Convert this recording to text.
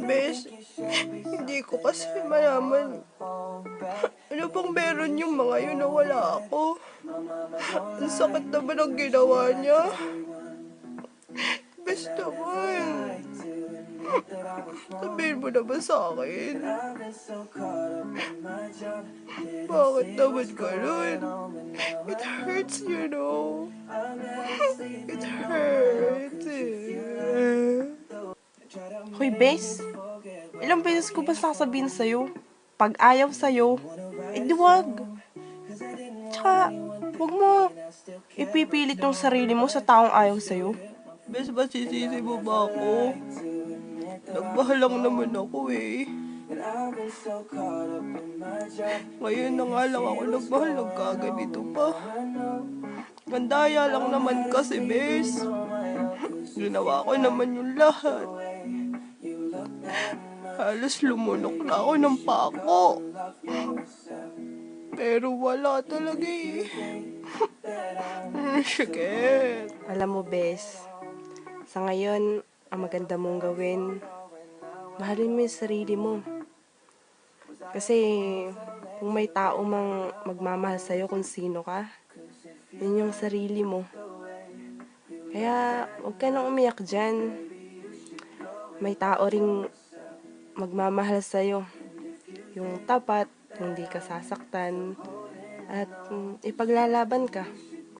Bes, hindi ko kasi malaman ano bang meron yung mga yun na wala ako. Ang sakit naman ang ginawa niya. Bes naman, sabihin mo naman sa akin. Bakit naman ganun? It hurts, you know. It hurts. Hoy, Bes, ilang beses ko ba sasabihin sa'yo? Pag ayaw sa'yo, di wag. Tsaka, wag mo ipipilit yung sarili mo sa taong ayaw sa'yo. Bes, masisisi mo ba ako? Nagmahal lang naman ako eh. Ngayon na nga lang ako nagmahal, nagkaganito pa. Gandaya lang naman kasi, Bes. Ginawa ko naman yung lahat. Halos lumunok na ako ng pako. Pero wala talaga eh. Shit. Alam mo, Bes, sa ngayon, ang maganda mong gawin, mahalin mo yung sarili mo. Kasi, kung may tao mang magmamahal sa'yo kung sino ka, yun yung sarili mo. Kaya, huwag ka nang umiyak dyan. May tao ring magmamahal sa'yo. Yung tapat, hindi ka sasaktan, at ipaglalaban ka.